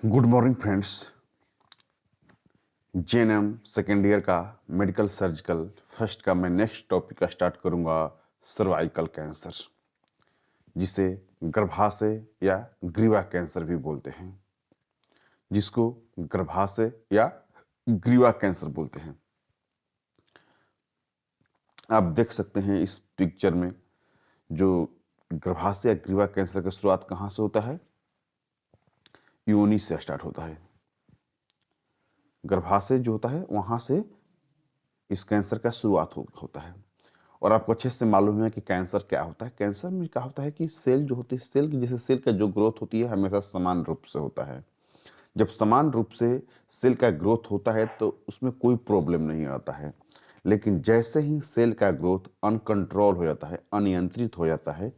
Good morning friends. GNM second year का medical surgical first का मैं नेक्स्ट टॉपिक का स्टार्ट करूंगा, सर्वाइकल कैंसर, जिसे गर्भाशय या ग्रीवा कैंसर भी बोलते हैं, जिसको गर्भाशय या ग्रीवा कैंसर बोलते हैं। आप देख सकते हैं इस पिक्चर में जो गर्भाशय या ग्रीवा कैंसर की शुरुआत कहाँ से होता है? योनि से स्टार्ट होता है। गर्भाशय जो होता है वहाँ से इस कैंसर का शुरुआत होता है। और आपको अच्छे से मालूम है कि कैंसर क्या होता है। कैंसर में क्या होता है कि सेल जो होती है, सेल की जैसे सेल का जो ग्रोथ होती है हमेशा समान रूप से होता है। जब समान रूप से सेल का ग्रोथ होता है तो उसमें कोई प्रॉब्लम नहीं आता है। लेकिन जैसे ही सेल का ग्रोथ अनकंट्रोल हो जाता है, अनियंत्रित हो जाता है,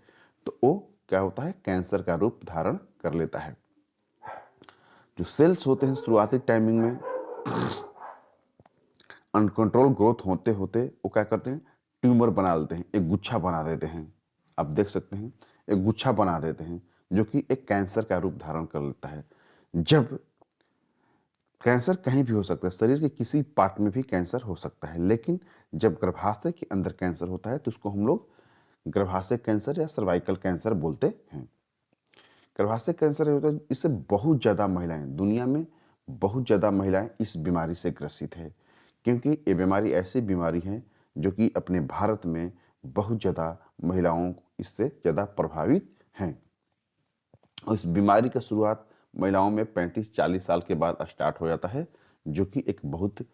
तो वो क्या होता है, कैंसर का रूप धारण कर लेता है। जो सेल्स होते हैं शुरुआती टाइमिंग में अनकंट्रोल ग्रोथ होते होते वो क्या करते हैं, ट्यूमर बना देते हैं, एक गुच्छा बना देते हैं। आप देख सकते हैं एक गुच्छा बना देते हैं जो कि एक कैंसर का रूप धारण कर लेता है। जब कैंसर कहीं भी हो सकता है, शरीर के किसी पार्ट में भी कैंसर हो सकता है, लेकिन जब गर्भाशय के अंदर कैंसर होता है तो उसको हम लोग गर्भाशय कैंसर या सर्वाइकल कैंसर बोलते हैं। गर्भाशय कैंसर होता है, इससे बहुत ज़्यादा महिलाएं, दुनिया में बहुत ज़्यादा महिलाएं इस बीमारी से ग्रसित है, क्योंकि ये बीमारी ऐसी बीमारी है जो कि अपने भारत में बहुत ज़्यादा महिलाओं इससे ज़्यादा प्रभावित हैं। और इस बीमारी का शुरुआत महिलाओं में 35-40 साल के बाद स्टार्ट हो जाता है, जो कि एक बहुत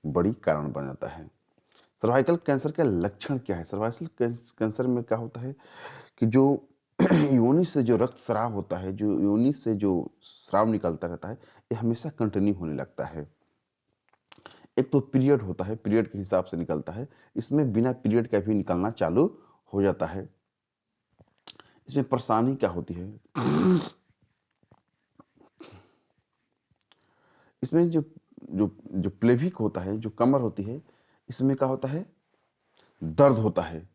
बड़ी कारण बन जाता है। सर्वाइकल कैंसर का लक्षण क्या है? सर्वाइकल कैंसर में क्या होता है कि जो योनि से जो रक्त स्राव होता है, जो योनि से जो स्राव निकलता रहता है, ये हमेशा कंटिन्यू होने लगता है। एक तो पीरियड होता है, पीरियड के हिसाब से निकलता है, इसमें बिना पीरियड का भी निकलना चालू हो जाता है। इसमें परेशानी क्या होती है? इसमें जो जो जो प्लेविक होता है, जो कमर होती है, इसमें क्या होता है, दर्द होता है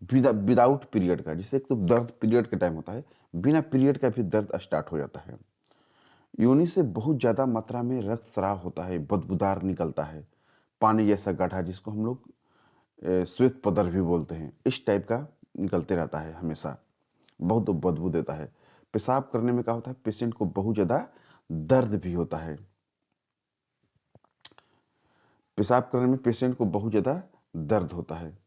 विदाउट पीरियड का। जिससे एक तो दर्द पीरियड के टाइम होता है, बिना पीरियड का भी दर्द स्टार्ट हो जाता है। योनि से बहुत ज़्यादा मात्रा में रक्त स्राव होता है, बदबूदार निकलता है, पानी जैसा गड्ढा, जिसको हम लोग श्वेत पदर भी बोलते हैं, इस टाइप का निकलते रहता है हमेशा, बहुत बदबू देता है। पेशाब करने में क्या होता है, पेशेंट को बहुत ज़्यादा दर्द भी होता है। पेशाब करने में पेशेंट को बहुत ज़्यादा दर्द होता है।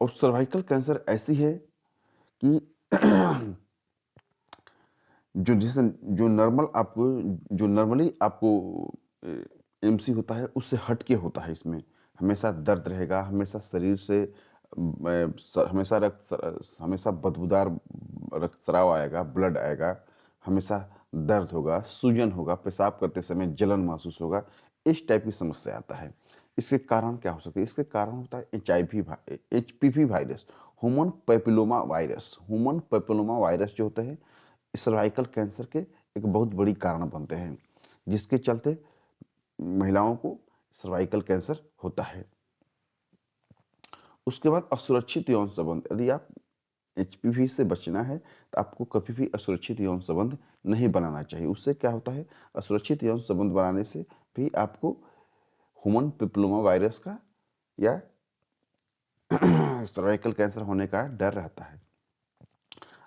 और सर्वाइकल कैंसर ऐसी है कि जो नॉर्मली आपको एमसी होता है उससे हट के होता है। इसमें हमेशा दर्द रहेगा, हमेशा शरीर से हमेशा बदबूदार रक्त स्राव आएगा, ब्लड आएगा, हमेशा दर्द होगा, सूजन होगा, पेशाब करते समय जलन महसूस होगा, इस टाइप की समस्या आता है। इसके कारण क्या हो सकता है? इसके कारण होता है HPV virus, human papilloma virus जो होते हैं सर्वाइकल कैंसर के एक बहुत बड़ी कारण बनते हैं, जिसके चलते महिलाओं को सर्वाइकल कैंसर होता है। उसके बाद असुरक्षित यौन संबंध, यदि आप HPV से बचना है तो आपको कभी भी असुरक्षित यौन संबंध नहीं बनाना चाहिए। उससे क्या होता है, असुरक्षित यौन संबंध बनाने से भी आपको ह्यूमन पेपिलोमा वायरस का या सर्वाइकल कैंसर होने का डर रहता है।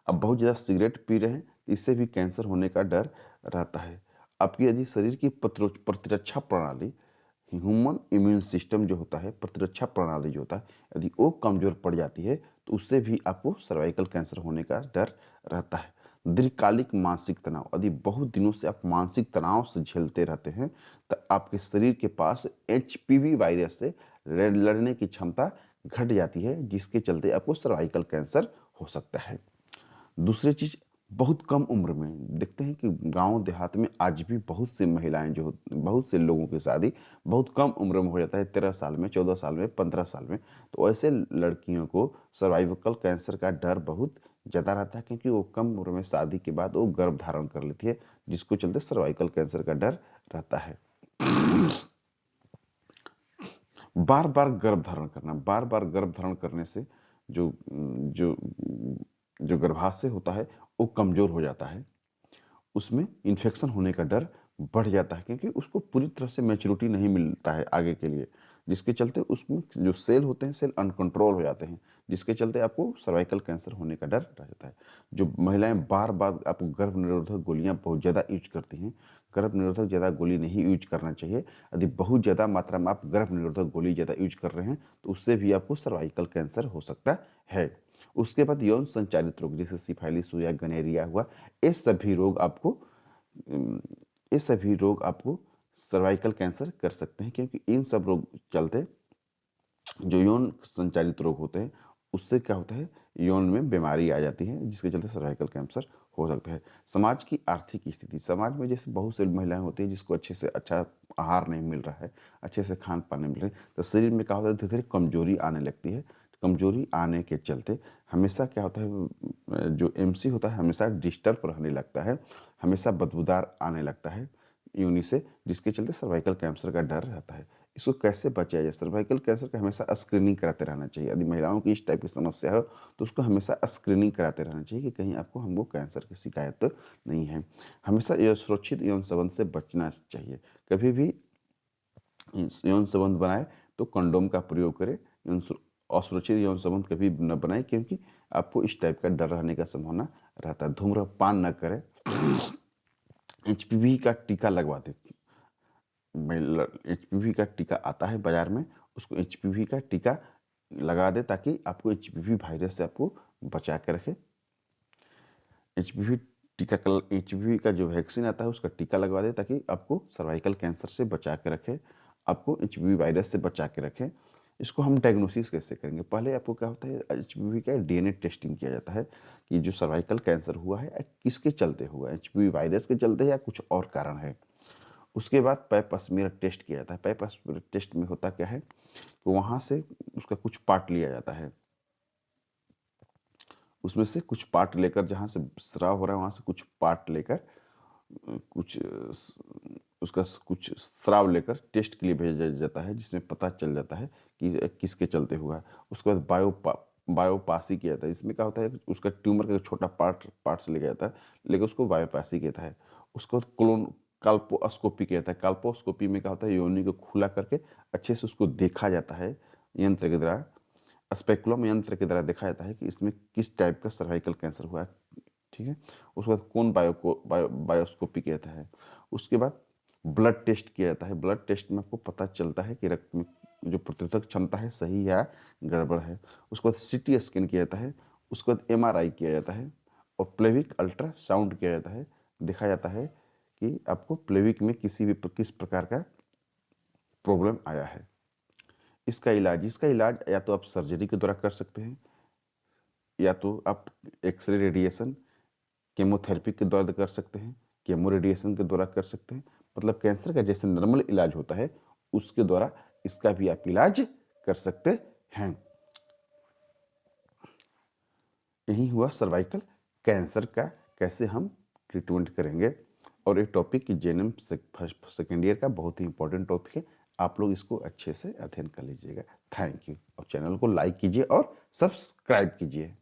अब बहुत ज़्यादा सिगरेट पी रहे हैं तो इससे भी कैंसर होने का डर रहता है। आपकी यदि शरीर की प्रतिरक्षा प्रणाली, ह्यूमन इम्यून सिस्टम जो होता है, प्रतिरक्षा प्रणाली जो होता है, यदि वो कमज़ोर पड़ जाती है तो उससे भी आपको सर्वाइकल कैंसर होने का डर रहता है। दीर्घकालिक मानसिक तनाव, यदि बहुत दिनों से आप मानसिक तनाव से झेलते रहते हैं तो आपके शरीर के पास HPV वायरस से लड़ने की क्षमता घट जाती है, जिसके चलते आपको सर्वाइकल कैंसर हो सकता है। दूसरी चीज़, बहुत कम उम्र में देखते हैं कि गांव देहात में आज भी बहुत सी महिलाएं बहुत से लोगों की शादी बहुत कम उम्र में हो जाता है, 13 साल में, 14 साल में, 15 साल में। तो ऐसे लड़कियों को सर्वाइकल कैंसर का डर बहुत ज़्यादा रहता है, क्योंकि वो कम उम्र में शादी के बाद वो गर्भ धारण कर लेती है, जिसको चलते सर्वाइकल कैंसर का डर रहता है। बार बार गर्भ धारण करने से जो जो जो गर्भाशय होता है वो कमज़ोर हो जाता है, उसमें इन्फेक्शन होने का डर बढ़ जाता है, क्योंकि उसको पूरी तरह से मैच्योरिटी नहीं मिलता है आगे के लिए, जिसके चलते उसमें जो सेल होते हैं सेल अनकंट्रोल हो जाते हैं, जिसके चलते आपको सर्वाइकल कैंसर होने का डर रह जाता है। जो महिलाएं बार बार आपको गर्भ निरोधक गोलियां बहुत ज़्यादा यूज करती हैं, गर्भ निरोधक ज़्यादा गोली नहीं यूज करना चाहिए। यदि बहुत ज़्यादा मात्रा में आप गर्भ निरोधक गोली ज़्यादा यूज कर रहे हैं तो उससे भी आपको सर्वाइकल कैंसर हो सकता है। उसके बाद यौन संचालित रोग जैसे सिफाइलिस हुआ, गनेरिया हुआ, ये सभी रोग आपको अम, ये सभी रोग आपको सर्वाइकल कैंसर कर सकते हैं, क्योंकि इन सब रोग चलते जो यौन संचालित रोग होते हैं उससे क्या होता है, यौन में बीमारी आ जाती है, जिसके चलते सर्वाइकल कैंसर हो सकता है। समाज की आर्थिक स्थिति, समाज में जैसे बहुत सी महिलाएं होती हैं जिसको अच्छे से अच्छा आहार नहीं मिल रहा है, अच्छे से खान पान नहीं मिल रहा है, तो शरीर में क्या होता है, धीरे धीरे कमजोरी आने लगती है। कमजोरी आने के चलते हमेशा क्या होता है, जो एमसी होता है हमेशा डिस्टर्ब रहने लगता है, हमेशा बदबूदार आने लगता है यूनि से, जिसके चलते सर्वाइकल कैंसर का डर रहता है। इसको कैसे बचा जाए? सर्वाइकल कैंसर का हमेशा स्क्रीनिंग कराते रहना चाहिए। यदि महिलाओं की इस टाइप की समस्या हो तो उसको हमेशा स्क्रीनिंग कराते रहना चाहिए कि कहीं आपको हमको कैंसर की शिकायत तो नहीं है। हमेशा यह सुरक्षित यौन संबंध से बचना चाहिए। कभी भी यौन संबंध बनाए तो कंडोम का प्रयोग करें। असुरक्षित यौन संबंध कभी न बनाए, क्योंकि आपको इस टाइप का डर रहने का संभावना रहता है। धूम्रपान न करें। एचपीवी का टीका लगवा दें। एचपीवी का टीका आता है बाजार में, उसको एचपीवी का टीका लगा दे ताकि आपको एचपीवी वायरस से आपको बचा के रखे। एचपीवी एचपीवी का जो वैक्सीन आता है उसका टीका लगवा दे ताकि आपको सर्वाइकल कैंसर से बचा के रखे, आपको एचपीवी वायरस से बचा के रखे। इसको हम डायग्नोसिस कैसे करेंगे? पहले आपको क्या होता है, एचपीवी का डीएनए टेस्टिंग किया जाता है कि जो सर्वाइकल कैंसर हुआ है किसके चलते हुआ है, एचपीवी वायरस के चलते या कुछ और कारण है। उसके बाद पैप टेस्ट किया जाता है। पैप टेस्ट में होता क्या है कि वहाँ से उसका कुछ पार्ट लिया जाता है, उसमें से कुछ पार्ट लेकर, जहाँ से स्राव हो रहा है वहाँ से कुछ पार्ट लेकर उसका कुछ स्राव लेकर टेस्ट के लिए भेजा जाता है, जिसमें पता चल जाता है कि किसके चलते हुआ है। उसके बाद बायोपासी किया जाता है। इसमें क्या होता है, उसका ट्यूमर का छोटा पार्ट से लिया जाता है, लेकिन उसको बायोपासी किया जाता है। उसके बाद काल्पोस्कोपी किया जाता है। काल्पोस्कोपी में क्या होता है, योनि को खुला करके अच्छे से उसको देखा जाता है यंत्र के द्वारा, स्पेकुलम यंत्र के द्वारा देखा जाता है कि इसमें किस टाइप का सर्वाइकल कैंसर हुआ है। ठीक है। उसके बाद कौन बायोस्कोपी किया जाता है। उसके बाद ब्लड टेस्ट किया जाता है। ब्लड टेस्ट में आपको पता चलता है कि रक्त में जो प्रतिरोधक क्षमता है सही या गड़बड़ है। उसके बाद सीटी स्कैन किया जाता है। उसके बाद एमआरआई किया जाता है और प्लेविक अल्ट्रासाउंड किया जाता है। देखा जाता है कि आपको प्लेविक में किस प्रकार का प्रॉब्लम आया है। इसका इलाज या तो आप सर्जरी के द्वारा कर सकते हैं, या तो आप एक्सरे रेडिएशन केमोथेरेपी के द्वारा कर सकते हैं, केमो रेडिएशन के द्वारा कर सकते हैं। मतलब कैंसर का जैसे नॉर्मल इलाज होता है उसके द्वारा इसका भी आप इलाज कर सकते हैं। यही हुआ सर्वाइकल कैंसर का कैसे हम ट्रीटमेंट करेंगे। और ये टॉपिक की जेएनएम सेकेंड ईयर का बहुत ही इंपॉर्टेंट टॉपिक है। आप लोग इसको अच्छे से अध्ययन कर लीजिएगा। Thank you. और चैनल को लाइक कीजिए और सब्सक्राइब कीजिए।